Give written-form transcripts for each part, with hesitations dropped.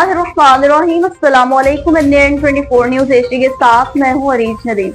बिस्मिल्लाहिर्रहमानिर्रहीम। अस्सलाम वालेकुम। NN24 न्यूज़ HD के साथ मैं हूँ अरीज नदीम।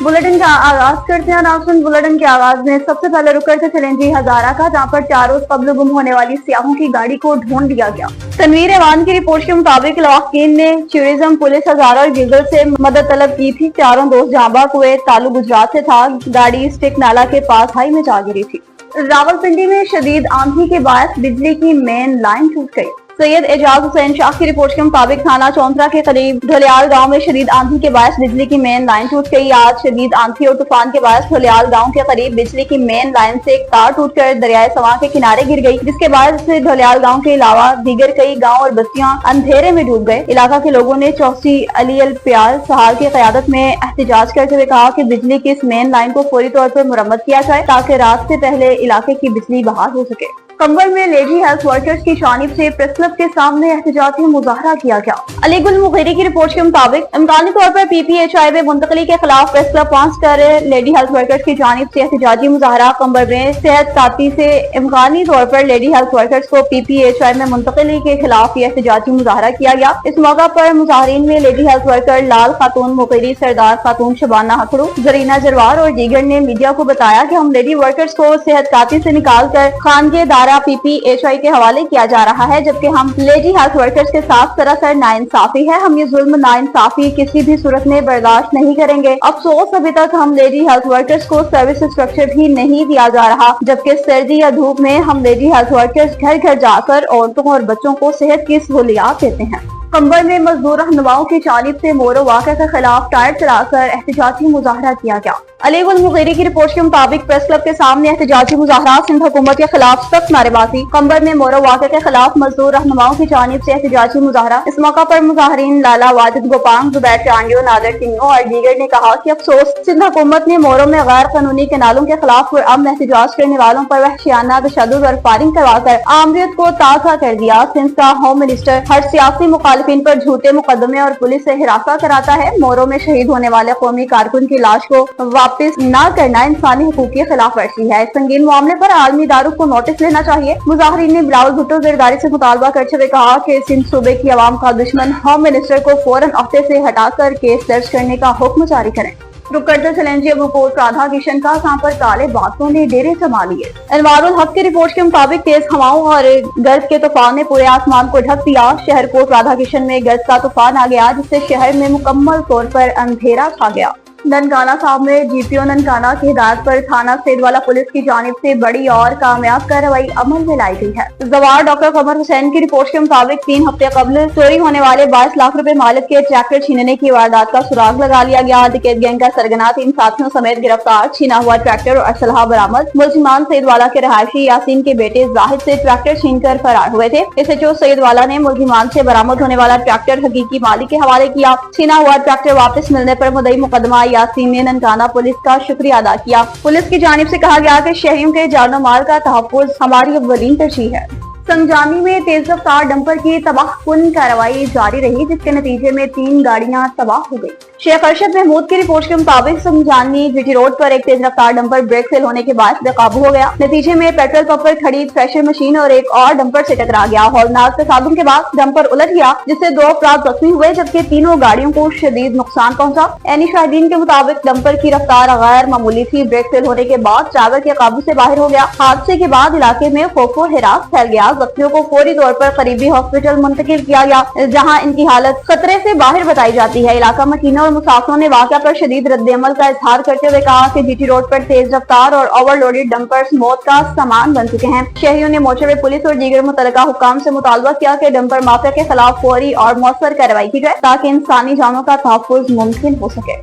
बुलेटिन का आगाज करते हैं। नाज़रीन, बुलेटिन के आगाज में सबसे पहले रुक करते चलें जी हजारा का, जहाँ पर 4 रोज कबल गुम होने वाली सियाहों की गाड़ी को ढूंढ लिया गया। तनवीर एवान की रिपोर्ट के मुताबिक लवाहकीन ने टूरिज्म, पुलिस, हजारा और गीगल से मदद तलब की थी। चारों दोस्त जांबा कुवैत, तालु गुजरात से था। गाड़ी स्टिक नाला के पास खाई में जा गिरी थी। रावलपिंडी में शदीद आंधी के बायस बिजली की मेन लाइन टूट गई। सैयद एजाज हुसैन शाह की रिपोर्ट के मुताबिक थाना चौंतरा के करीब ढोलियाल गांव में शदीद आंधी के बायस बिजली की मेन लाइन टूट गई। आज शदीद आंधी और तूफान के बायस ढोलियाल गांव के करीब बिजली की मेन लाइन से एक तार टूटकर दरियाए सवां के किनारे गिर गई, जिसके बाद ढोलियाल गांव के अलावा दीगर कई गाँव और बस्तियां अंधेरे में डूब गए। इलाका के लोगों ने चौसी अली अल प्याल सहाल की क़यादत में एहतजाज करते हुए कहा कि बिजली की इस मेन लाइन को फौरी तौर पर मुरम्मत किया जाए ताकि रात से पहले इलाके की बिजली बहाल हो सके। कंबल में लेडी हेल्थ वर्कर्स की जानिब से प्रेस क्लब के सामने एहतजाजी मुजाहरा किया गया। अली गुल मुगीरी की रिपोर्ट के मुताबिक इम्कानी तौर पर PPHI में मुंतकली के खिलाफ प्रेस क्लब पहुंच कर लेडी हेल्थ वर्कर्स की जानिब से एहतजाजी मुजाहरा। कंबल में सेहत साथी से इम्कानी तौर पर लेडी हेल्थ वर्कर्स को PPHI में मुंतकली के खिलाफ ये एहतजाजी मुजाहरा किया गया। इस मौका पर मुजाहरीन में लेडी हेल्थ वर्कर लाल खातून मुगीरी, सरदार खातून शबाना हकड़ू, जरीना जरवार और दीगर ने मीडिया को बताया कि हम लेडी वर्कर्स को सेहत साथी से निकाल कर खानगे दारा PPHI के हवाले किया जा रहा है, जबकि हम लेडी हेल्थ वर्कर्स के साथ सरासर नाइंसाफी है। हम ये जुल्म नाइंसाफी किसी भी सूरत में बर्दाश्त नहीं करेंगे। अफसोस अभी तक हम लेडी हेल्थ वर्कर्स को सर्विस स्ट्रक्चर भी नहीं दिया जा रहा, जबकि सर्दी या धूप में हम लेडी हेल्थ वर्कर्स घर घर जाकर औरतों और बच्चों को सेहत की सहूलियात देते हैं। कंबल में मजदूर रहनुमाओं की जानिब से मोरो वाक़े के खिलाफ टायर चलाकर एहतजाजी मुजाहरा किया गया। अली गुल मुगीरी की रिपोर्ट के मुताबिक प्रेस क्लब के सामने एहतजाजी मुजाहरा, सिंध हुकूमत के खिलाफ सख्त नारेबाजी। कंबल में मोरो वाक़े के खिलाफ मजदूर रहनुमाओं की जानिब से एहतजाजी मुजाहरा। इस मौका पर मुजाहरीन लाला वाजिद गोपांग, जुबैर चांडियो, नादर टिंगो और दीगर ने कहा कि अफसोस सिंध हुकूमत ने मोरो में गैर कानूनी कैनालों के खिलाफ एहतजाज करने वालों पर वहशियाना तशद्दुद और फायरिंग करवाकर आमरीत को ताज़ा कर दिया। सिंध का होम मिनिस्टर हर सियासी मुखालिफिन पर झूठे मुकदमे और पुलिस से हिरासत कराता है। मोरो में शहीद होने वाले कौमी कारकुन की लाश को वापस न करना इंसानी हुकूक की खिलाफ वर्जी है। इस संगीन मामले पर आलमी इदारों को नोटिस लेना चाहिए। मुजाहरीन ने बिलावल भुट्टो ज़रदारी से मुतालबा करते हुए कहा कि सिंध सूबे की आवाम का दुश्मन होम मिनिस्टर को फौरन अहदे से हटाकर केस दर्ज करने का हुक्म जारी करें। रुक करते चलें जी अब कोट राधा किशन का, जहाँ पर काले बादलों ने डेरे जमा लिए। अनवारुल हक की रिपोर्ट के मुताबिक तेज हवाओं और गर्द के तूफान ने पूरे आसमान को ढक दिया। शहर कोट राधा किशन में गर्द का तूफान आ गया, जिससे शहर में मुकम्मल तौर पर अंधेरा छा गया। ननकाना साहब में GPO ननकाना की हिदायत पर थाना सेडवाला पुलिस की जानिब से बड़ी और कामयाब कार्रवाई अमल में लाई गई है। जवार डॉक्टर कमर हुसैन की रिपोर्ट के मुताबिक 3 हफ्ते कबल चोरी होने वाले 22 लाख रुपए मालिक के ट्रैक्टर छीनने की वारदात का सुराग लगा लिया गया। डकैत गैंग का सरगना 3 साथियों समेत गिरफ्तार। छीना हुआ ट्रैक्टर और असलहा बरामद। मुलजिमान सैदवाला के रहायशी यासीन के बेटे जाहिद से ट्रैक्टर छीन कर फरार हुए थे। SHO सैदवाला ने मुलजिमान से बरामद होने वाला ट्रैक्टर हकीकी मालिक के हवाले किया। छीना हुआ ट्रैक्टर वापस मिलने पर मुद्दई मुकदमा यासीन ने ननकाना पुलिस का शुक्रिया अदा किया। पुलिस की जानिब से कहा गया कि शहरियों के जानो माल का तहफ्फुज़ हमारी अव्वलीन तरजीह है। संजानी में तेज रफ्तार डंपर की तबाहकुन कार्रवाई जारी रही, जिसके नतीजे में 3 गाड़ियां तबाह हो गई। शेख अरशद महमूद की रिपोर्ट के मुताबिक संजानी GT रोड पर एक तेज रफ्तार डंपर ब्रेक फेल होने के बाद बेकाबू हो गया। नतीजे में पेट्रोल पंप पर खड़ी थ्रेशर मशीन और एक और डंपर से टकरा गया। हौलनाक तसादुम के बाद डंपर उलट गया, जिससे 2 अफराद जख्मी हुए, जबकि तीनों गाड़ियों को शदीद नुकसान पहुंचा। एनी शाहिदीन के मुताबिक डंपर की रफ्तार गैर मामूली थी। ब्रेक फेल होने के बाद ड्राइवर के काबू से बाहर हो गया। हादसे के बाद इलाके में खौफ व हिरास फैल गया। जख्मियों को फौरी तौर पर करीबी हॉस्पिटल मुंतकिल किया गया, जहां इनकी हालत खतरे से बाहर बताई जाती है। इलाका मकीनों और मुसाफिरों ने वाक़या पर शदीद रद्द-ए-अमल का इजहार करते हुए कहा कि GT रोड पर तेज रफ्तार और ओवरलोडेड डंपर्स मौत का सामान बन चुके हैं। शहरियों ने मोटरवे पुलिस और दीगर मुतल्लिका हुक्काम से मुतालबा किया कि डंपर माफिया के खिलाफ फौरी और मौसर कार्रवाई की जाए ताकि इंसानी जानों का तहफ्फुज़ मुमकिन हो सके।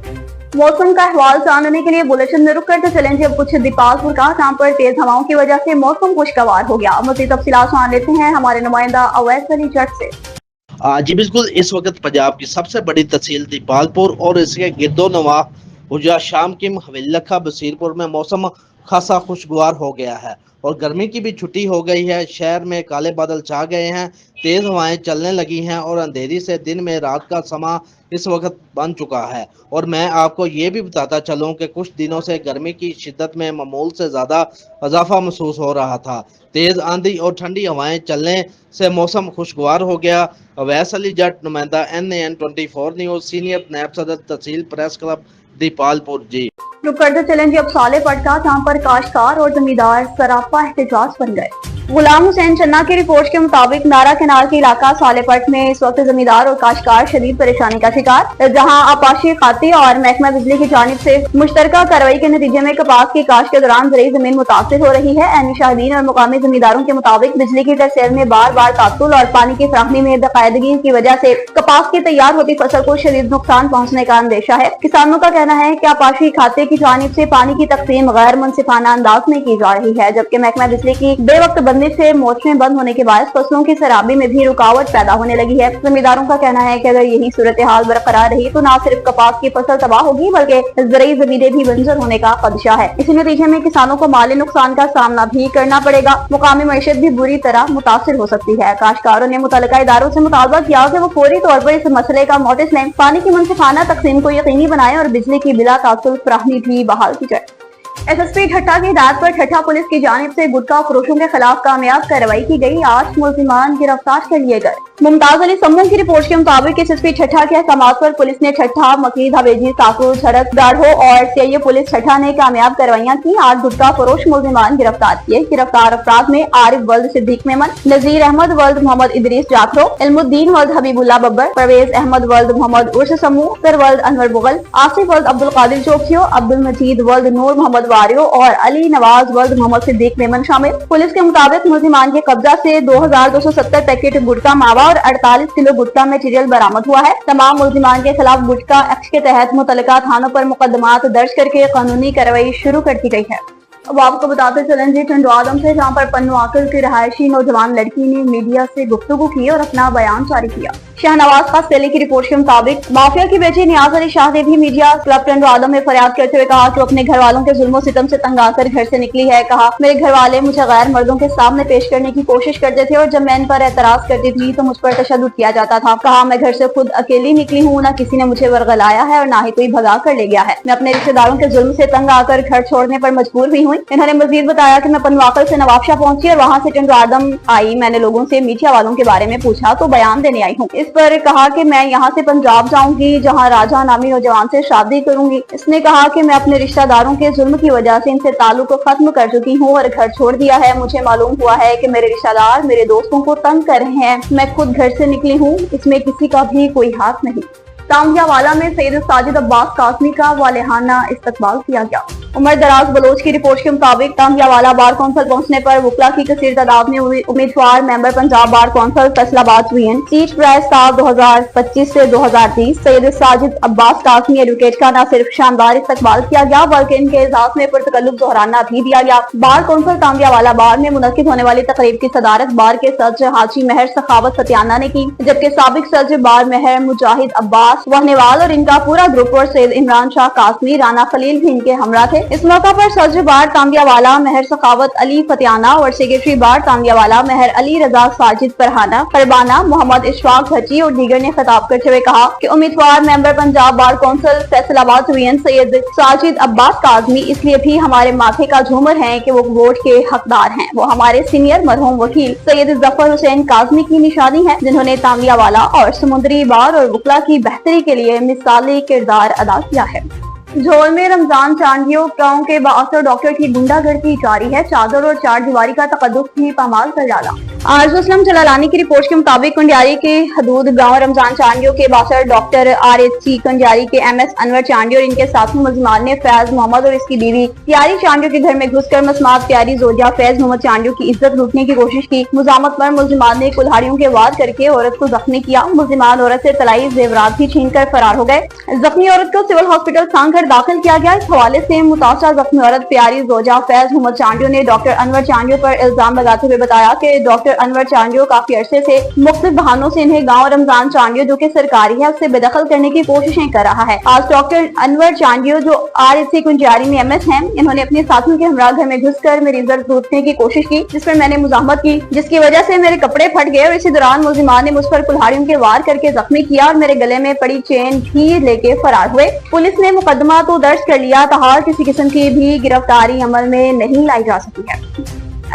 मौसम का अहवाल जानने के लिए बुलेटिन में रुक करते चलेंगे अब कुछ दीपालपुर का, जहाँ पर तेज हवाओं की वजह से मौसम खुशगवार हो गया। मज़ीद तफसीलात जान लेते हैं हमारे नुमाइंदा अवैस अली जट से। जी बिल्कुल, इस वक्त पंजाब की सबसे बड़ी तहसील दीपालपुर और इसके गिरदो नवा हुजा शाम की हवेली लखा बसीरपुर में मौसम खासा खुशगवार हो गया है और गर्मी की भी छुट्टी हो गई है। शहर में काले बादल छा गए हैं, तेज हवाएं चलने लगी हैं और अंधेरी से दिन में रात का समा इस वक्त बन चुका है। और मैं आपको ये भी बताता चलूं कि कुछ दिनों से गर्मी की शिद्दत में मामूल से ज़्यादा इजाफा महसूस हो रहा था। तेज़ आंधी और ठंडी हवाएं चलने से मौसम खुशगवार हो गया। अवैस अली जट, नुमाइंदा NAN24 न्यूज़, सीनियर नायब सदर तहसील प्रेस क्लब दीपालपुर। जी रुक करते चलें जी अब सालेपट का, जहाँ पर काश्तकार और जमींदार सरापा एहतजाज बन गए। गुलाम हुसैन चन्ना की रिपोर्ट के मुताबिक नारा केनाल के इलाका सालेपट में इस वक्त जमींदार और काश्तकार शदीद परेशानी का शिकार, जहां आपाशी खाते और महकमा बिजली की जानिब से मुश्तरका कार्रवाई के नतीजे में कपास की काश्त के दौरान ज़रूरी जमीन मुतासिर हो रही है। ऐनी शाहिदीन और मुकामी जमींदारों के मुताबिक बिजली की टरसेल में बार बार तातुल और पानी की फराहमी में बेकायदगी की वजह से कपास की तैयार होती फसल को शदीद नुकसान पहुँचने का अंदेशा है। किसानों का कहना है कि आपाशी खाते की जानिब से पानी की तकसीम गैर मुनसिफाना अंदाज में की जा रही है, जबकि महकमा बिजली की बेवक्त बंदश से मोटरें बंद होने के बाद फसलों की सराबी में भी रुकावट पैदा होने लगी है। जमींदारों का कहना है कि अगर यही सूरत हाल बरकरार रही तो न सिर्फ कपास की फसल तबाह होगी बल्कि ज़रूरी जमीनें भी बंजर होने का खदशा है। इसी नतीजे में किसानों को माली नुकसान का सामना भी करना पड़ेगा। मुकामी मईशत भी बुरी तरह मुतासिर हो सकती है। काश्तकारों ने मुतल्लिका इदारों से मुतालबा किया कि वो फौरी तौर पर इस मसले का नोटिस लें, पानी की मुनसिफाना तकसीम को यकीनी बनाएं और बिजली की बिला तासुल फराहमी भी बहाल की जाए। SSP ठट्ठा की हिदायत पर ठट्ठा पुलिस की जानिब से गुटखा फरोशों के खिलाफ कामयाब कार्रवाई की गई। 8 मुलजिमान गिरफ्तार कर लिए गए। मुमताज अली समूह की रिपोर्ट के मुताबिक SSP ठट्ठा के अहकामात पर पुलिस ने ठट्ठा, मकीद, हवेली, साकुर, झड़क, गाढ़ो और CIA पुलिस ठट्ठा ने कामयाब कार्रवाइयां की। 8 गुटखा फरोश मुलजिमान गिरफ्तार किए। गिरफ्तार अफराद में आरिफ वल्द सिद्दीक मेमन, नजीर अहमद वल्द मोहम्मद इदरीस जाखरो, इल्मुद्दीन वल्द हबीबुल्ला बब्बर, परवेज अहमद वल्द मोहम्मद उर्स समूह, सर वल्द अनवर बुगल, आसिफ वल्द अब्दुल कादिर चौकियो, अब्दुल मजीद वल्द नूर मोहम्मद वारियो और अली नवाज वल्द मोहम्मद सिद्दीक मेमन शामिल। पुलिस के मुताबिक मुलजिमान के कब्जा से 2270 पैकेट गुटखा मावा और 48 किलो गुटखा मटेरियल बरामद हुआ है। तमाम मुलजिमान के खिलाफ गुटखा एक्ट के तहत मुतल्लिका थानों पर मुकदमात दर्ज करके कानूनी कार्रवाई शुरू कर दी गई है। अब आपको बताते चलें जी टंडो आदम से, जहाँ पर पन्नू आकल की रहायशी नौजवान लड़की ने मीडिया से गुफ्तगू की और अपना बयान जारी किया। शाहनवाज खास पहले की रिपोर्ट के मुताबिक माफिया की बेटी नियाज अली शाह ने भी मीडिया क्लब टंडो आदम में फरियाद करते हुए कहा कि अपने घर वालों के जुल्मों सितम से तंग आकर घर से निकली है। कहा, मेरे घर वाले मुझे गैर मर्दों के सामने पेश करने की कोशिश करते थे और जब मैं इन पर एतराज करती थी तो मुझ पर तशद्दुद किया जाता था। कहा, मैं घर से खुद अकेली निकली हूँ, न किसी ने मुझे वर्गलाया है और न ही कोई भगा कर ले गया है। मैं अपने रिश्तेदारों के जुल्म से तंग आकर घर छोड़ने पर मजबूर हुई हूँ। इन्होंने मजीद बताया कि मैं पनवाकल से नवाबशाह पहुंची और वहाँ से टंडो आदम आई। मैंने लोगों से मीडिया वालों के बारे में पूछा तो बयान देने आई हूँ। इस पर कहा कि मैं यहाँ से पंजाब जाऊंगी, जहाँ राजा नामी नौजवान से शादी करूंगी। इसने कहा कि मैं अपने रिश्तेदारों के जुल्म की वजह से इनसे ताल्लुक खत्म कर चुकी हूँ और घर छोड़ दिया है। मुझे मालूम हुआ है कि मेरे रिश्तेदार मेरे दोस्तों को तंग कर रहे हैं। मैं खुद घर से निकली हूँ, इसमें किसी का भी कोई हाथ नहीं। तांगियावाला में सैयद साजिद अब्बास कासमी का वालेहाना इस्तकबाल किया गया। उमर दराज बलोच की रिपोर्ट के मुताबिक तांगियावाला बार कौंसिल पहुंचने पर वकला की कसीर तादाद में उम्मीदवार member Punjab bar council Faisalabad हुई हैं। सीट प्राइस साल 2025 से 2030 सैयद साजिद अब्बास कासमी एडवोकेट का न सिर्फ शानदार इस्तकबाल किया गया बल्कि इनके एजाज में पुरतकल्लुफ दोहराना भी दिया गया। बार कौंसिल तांगियावाला बार में मुनक्किद होने वाली तकरीब की सदारत बार के सदर हाजी महर सखावत सत्याना ने की, जबकि साबिक सदर बार महर मुजाहिद अब्बास वहनेवाल और इनका पूरा ग्रुप और सैयद इमरान शाह कासमी, राना खलील भी इनके हमरा थे। इस मौका पर सदर बार तांगियावाला महर सखावत अली फतियाना और सेक्रेटरी बार तांगियावाला महर अली रजा साजिद फरहाना फरबाना मोहम्मद इशफाक भट्टी और दीगर ने खिताब करते हुए कहा कि उम्मीदवार member Punjab bar council Faisalabad हुई सैयद साजिद अब्बास काजमी इसलिए भी हमारे माथे का झूमर हैं कि वो वोट के हकदार हैं। वो हमारे सीनियर मरहूम वकील सैयद जफर हुसैन काजमी की निशानी है, जिन्होंने तांगियावाला और समुद्री बार और वकला की बेहतरी के लिए मिसाली किरदार अदा किया है। झोल में रमजान चांदियों गांव के बासर डॉक्टर की गुंडागर्दी जारी है। चादर और चार दीवारी का तकद्दुस भी पामाल कर डाला। आरज़ू असलम जलालानी की रिपोर्ट के मुताबिक कंडियारी के हदूद गांव रमजान चांदियों के बासर डॉक्टर RHC कंडियारी के MS अनवर चांदियों और इनके साथी मुलजिमान ने फैज मोहम्मद और इसकी बीवी प्यारी चांदियों के घर में घुसकर मसमात प्यारी जोजिया फैज मोहम्मद चांदियों की इज्जत लूटने की कोशिश की। मुजामत पर मुलजिमान ने कुल्हाड़ियों के वार करके औरत को जख्मी किया। मुलजिमान औरत से तलाई जेवरात भी छीन कर फरार हो गए। जख्मी औरत को सिविल हॉस्पिटल सांगढ़ दाखिल किया गया। इस हवाले से मुतासरा जख्मी औरत प्यारी जोजा फैज मोहम्मद चांदियों ने डॉक्टर अनवर चांदियों पर इल्जाम लगाते हुए बताया कि डॉक्टर डॉक्टर अनवर चांडियो काफी अरसे से मुख्तलिफ बहानों से इन्हें गाँव रमजान चांडियो जो कि सरकारी है उससे बेदखल करने की कोशिशें कर रहा है। आज डॉक्टर अनवर चांडियो जो RSC कुंजारी में MS हैं, इन्होंने अपने साथियों के हमरा घर में घुसकर मेरी इज्जत लूटने की कोशिश की, जिस पर मैंने मुजाहमत की, जिसकी वजह से मेरे कपड़े फट गए और इसी दौरान मुलजिमान ने मुझ पर कुल्हाड़ियों के वार करके जख्मी किया और मेरे गले में पड़ी चेन भी लेके फरार हुए। पुलिस ने मुकदमा तो दर्ज कर लिया, ताहर किसी किस्म की भी गिरफ्तारी अमल में नहीं लाई जा सकी है।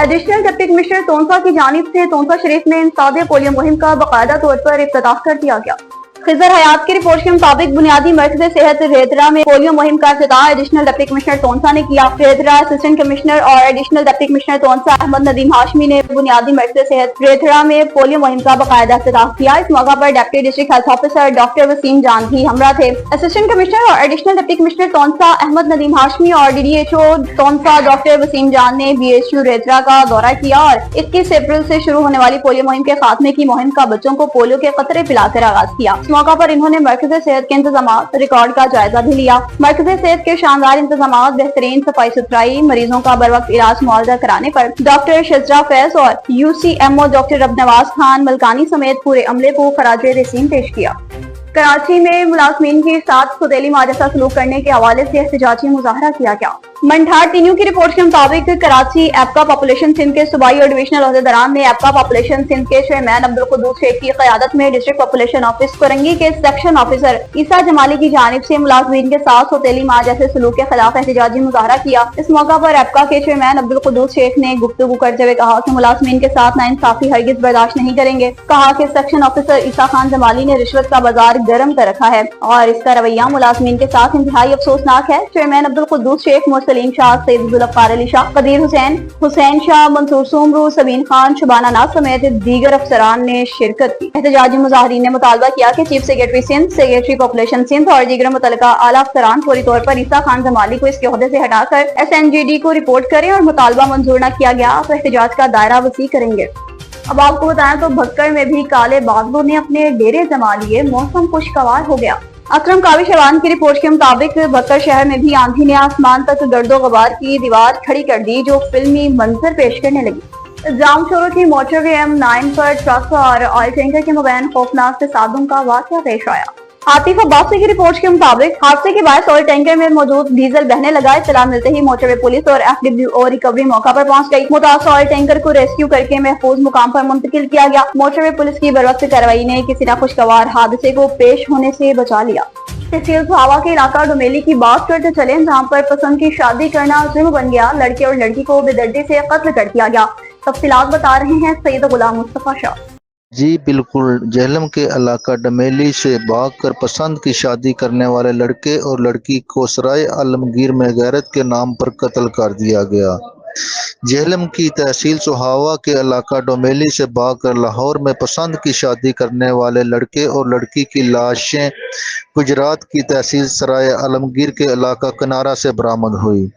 एडिशनल डिप्टी कमिश्नर तोनसा की जानिब से तोनसा शरीफ में इंसादे पोलियो मुहिम का बाकायदा तौर पर इफ्तिताह कर दिया गया। खिजर हयात की रिपोर्ट के मुताबिक बुनियादी मरकज़ सेहत रेतरा में पोलियो मुहिम का इफ्तिताह एडिशनल डिप्टी कमिश्नर तोनसा ने किया। रेतरा असिस्टेंट कमिश्नर और additional deputy commissioner Taunsa Ahmad Nadeem Hashmi ने बुनियादी मरकज़ सेहत रेतरा में पोलियो मुहिम का बाकायदा इफ्तिताह किया। इस मौका पर deputy district health officer doctor Waseem Jan भी हमरा थे। असिस्टेंट कमिश्नर और additional deputy commissioner Taunsa Ahmad Nadeem Hashmi और DDHO तोनसा डॉक्टर वसीम जान ने BHU रेतरा का दौरा किया और 21 अप्रैल से शुरू होने वाली पोलियो मुहिम के खात्मे की मुहिम का बच्चों को पोलियो के कतरे पिलाकर आगाज किया। इस मौका पर इन्होंने मरकज़े सेहत के इंतजाम रिकॉर्ड का जायजा भी लिया। मरकज़े सेहत के शानदार इंतजाम, बेहतरीन सफाई सुथराई, मरीजों का बर वक्त इलाज मुआवजा कराने पर डॉक्टर शजरा फैज और UCMO डॉक्टर रबनवाज खान मलकानी समेत पूरे अमले को खराजे तहसीन पेश किया। कराची में मुलाजमीन के साथ सौतेली माजसा सलूक करने के हवाले से एहतजाजी मुजाहरा किया गया। मंठार टीन्यू की रिपोर्ट के मुताबिक कराची एपका पॉपुलेशन सिंध के सूबाई और डिविजनल अहदेदारान ने एपका पॉपुलेशन सिंध के चेयरमैन अब्दुल कुद्दूस शेख की क़यादत में डिस्ट्रिक्ट पॉपुलेशन ऑफिस कोरंगी के सेक्शन ऑफिसर ईसा जमाली की जानिब से मुलाजमीन के साथ सौतेली माँ जैसे सलूक के खिलाफ एहतजाजी मुजाहरा किया। इस मौका पर एपका के चेयरमैन अब्दुल कुद्दूस शेख ने गुफ्तगू करते हुए कहा कि मुलाजमीन के साथ नाइंसाफी हरगिज बर्दाश्त नहीं करेंगे। कहा कि सेक्शन ऑफिसर ईसा खान जमाली ने रिश्वत का बाजार गर्म कर रखा है और इसका रवैया मुलाजमीन के साथ इंतहाई अफसोसनाक है। चेयरमैन अब्दुल कुद्दूस शेख, मुरसलीम शाह, सईद ज़ुल्फ़ार अली शाह, कदीर हुसैन, हुसैन शाह, मंसूर सोमरू, सबीन खान, शुबाना नाज समेत दीगर अफसरान ने शिरकत की। एहतजाजी मुजाहरीन ने मुतालबा किया कि chief secretary Sindh, secretary population Sindh और दीगर मुतल्लिका आला अफसरान फौरी तौर पर ईसा खान जमाली को इसके ओहदे से हटाकर SNGD को रिपोर्ट करें और मुतालबा मंजूर न किया गया तो एहतजाज का दायरा वसी करेंगे। अब आपको बताएं तो भक्कड़ में भी काले बादलों ने अपने डेरे जमा लिए, मौसम खुशगवार हो गया। अकरम कावी शवान की रिपोर्ट के मुताबिक भक्कड़ शहर में भी आंधी ने आसमान तक गर्दो गबार की दीवार खड़ी कर दी जो फिल्मी मंजर पेश करने लगी। जाम शोरों की मोटरवे M9 पर ट्रक और ऑयल टैंकर के मबैन खौफनाक तसादुम का वाक़या पेश आया। आतिफ अब्बासी की रिपोर्ट के मुताबिक हादसे के बाद ऑयल टैंकर में मौजूद डीजल बहने लगा। इत्तला मिलते ही मोटरवे पुलिस और FWO रिकवरी मौका पर पहुंच गई। मुतासर ऑयल टैंकर को रेस्क्यू करके महफूज मुकाम पर मुंतकिल किया गया। मोटरवे पुलिस की बरवक्त कार्रवाई ने किसी नाखुशगवार हादसे को पेश होने से बचा लिया। तहसील सुहावा के इलाका डोमेली की बात करते चले, जहाँ पर पसंद की शादी करना जुर्म बन गया। लड़के और लड़की को बेदर्दी से कत्ल कर दिया गया। तफसीलात बता रहे हैं सैयद गुलाम मुस्तफा शाह। जी बिल्कुल, जेहलम के इलाका डमेली से भागकर पसंद की शादी करने वाले लड़के और लड़की को सराय आलमगीर में गैरत के नाम पर कत्ल कर दिया गया। जेहलम की तहसील सुहावा के इलाका डोमेली से भागकर लाहौर में पसंद की शादी करने वाले लड़के और लड़की की लाशें गुजरात की तहसील सराय आलमगीर के इलाका कनारा से बरामद हुई।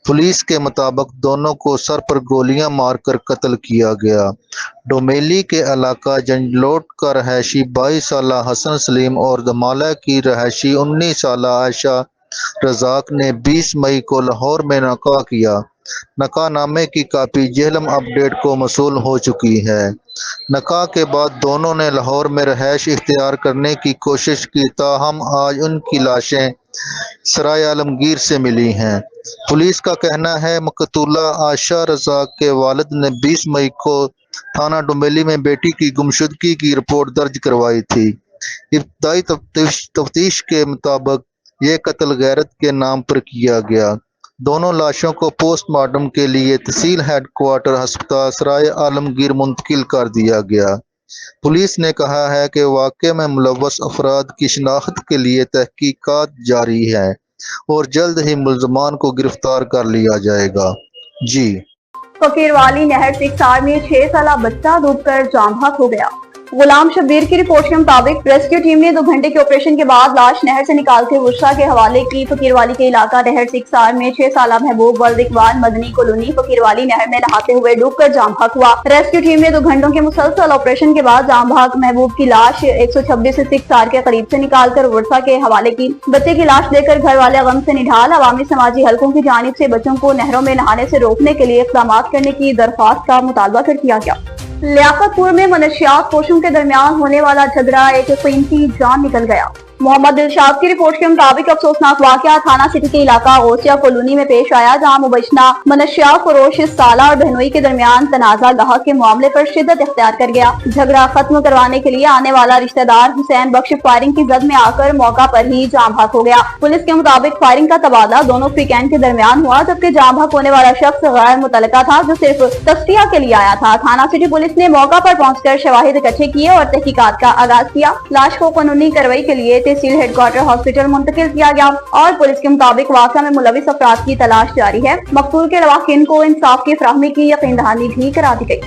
पुलिस के मुताबिक दोनों को सर पर गोलियां मारकर कत्ल किया गया। डोमेली के इलाका जंजलोट का रहायशी 22 साल हसन सलीम और दमाला की रहायशी 19 साल आयशा रजाक ने 20 मई को लाहौर में नका किया। नकानामे की कापी जेहलम अपडेट को मसूल हो चुकी है। नका के बाद दोनों ने लाहौर में रहायश इख्तियार करने की कोशिश की, ताहम आज उनकी लाशें सराय आलमगीर से मिली हैं। पुलिस का कहना है मकतूला आयशा रजाक के वालिद ने 20 मई को थाना डोमेली में बेटी की गुमशुदगी की रिपोर्ट दर्ज करवाई थी। इब्तदाई तफ्तीश के मुताबिक ये कत्ल गैरत के नाम पर किया गया। दोनों लाशों को पोस्टमार्टम के लिए तहसील हेडक्वार्टर अस्पताल सराय आलमगीर मुंतकिल कर दिया गया। पुलिस ने कहा है कि वाक़े में मुलव्वस अफराद की शिनाख्त के लिए तहकीकात जारी है और जल्द ही मुल्ज़मान को गिरफ्तार कर लिया जाएगा। जी फकीरवाली नहर सिक्सार में 6 साल बच्चा डूबकर जाम बहक हो गया। गुलाम शब्बीर की रिपोर्ट के मुताबिक रेस्क्यू टीम ने 2 घंटे के ऑपरेशन के बाद लाश नहर से निकालकर वर्षा के हवाले की। फकीरवाली के इलाका नहर सिक्सार में 6 साल महबूब वल्द इकबाल मदनी कॉलोनी फकीरवाली नहर में नहाते हुए डूबकर जाम बहक हुआ। रेस्क्यू टीम ने 2 घंटों के मुसलसल ऑपरेशन के बाद जाम बहक महबूब की लाश 126 से सिक्सार के करीब से निकालकर वर्षा के हवाले की। बच्चे की लाश देखकर घर वाले गम से निढाल। अवामी समाजी हलकों की जानिब से बच्चों को नहरों में नहाने से रोकने के लिए इक़दाम करने की दरख्वास्त का मुतालबा कर किया गया। लियाकतपुर में मनशियात पोशों के दरमियान होने वाला झगड़ा एक कीमती जान निकल गया। मोहम्मद दिलशाद की रिपोर्ट के मुताबिक अफसोसनाक वाकया थाना सिटी के इलाका ओसिया कॉलोनी में पेश आया, जहां मुबैशना मनशियात फरोश साला और बहनोई के दरमियान तनाजा गाहक के मामले पर शिद्दत इख्तियार कर गया। झगड़ा खत्म करवाने के लिए आने वाला रिश्तेदार हुसैन बख्श फायरिंग की जद में आकर मौका पर ही जाम भाग हो गया। पुलिस के मुताबिक फायरिंग का तबादला दोनों फ्रीकैंड के दरमियान हुआ, जबकि जाम भाग होने वाला शख्स गैर मुतलका था जो सिर्फ तस्तिया के लिए आया था। थाना सिटी पुलिस ने मौका पर पहुंचकर शवाहिद इकट्ठे किए और तहकीकात का आगाज किया। लाश को कानूनी कार्रवाई के लिए तहसील हेडक्वार्टर हॉस्पिटल मुंतकिल किया गया और पुलिस के मुताबिक वाक़या में मुलविस अफराद की तलाश जारी है। मकतूल के अलावा किन को इंसाफ की फराहमी की यकीन दहानी भी करा दी गई।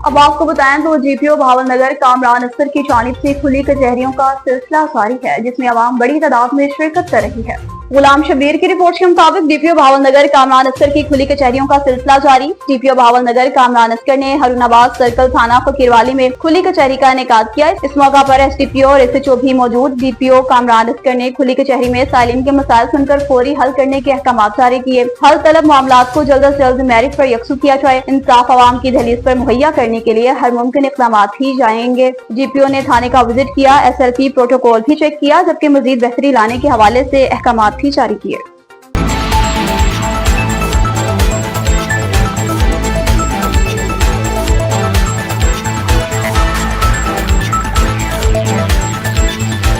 अब आपको बताएं तो जीपीओ भावलनगर कामरान अस्कर की जानिब से खुली कचहरियों का सिलसिला जारी है, जिसमें आवाम बड़ी तादाद में शिरकत कर रही है। गुलाम शबीर की रिपोर्ट के मुताबिक डीपीओ भावलनगर कामरान अस्कर की खुली कचहरियों का सिलसिला जारी। डीपीओ भावलनगर कामरान अस्कर ने हरुनाबाद सर्कल थाना फकीरवाली में खुली कचहरी का इनेकाद किया। इस मौका पर एसडीपीओ और एसएचओ भी मौजूद। डीपीओ कामरान अस्कर ने खुली कचहरी में सालिन के मसाइल सुनकर फौरी हल करने के अहकाम जारी किए। हल तलब मामला को जल्द से जल्द मेरिट पर यकसू किया जाए। इंसाफ आवाम की दहलीज पर मुहैया करने के लिए हर मुमकिन इक़दाम ही जाएंगे। डीपीओ ने थाने का विजिट किया, SLP प्रोटोकॉल भी चेक किया, जबकि मजीद बेहतरी लाने के हवाले से अहकाम भी जारी किए।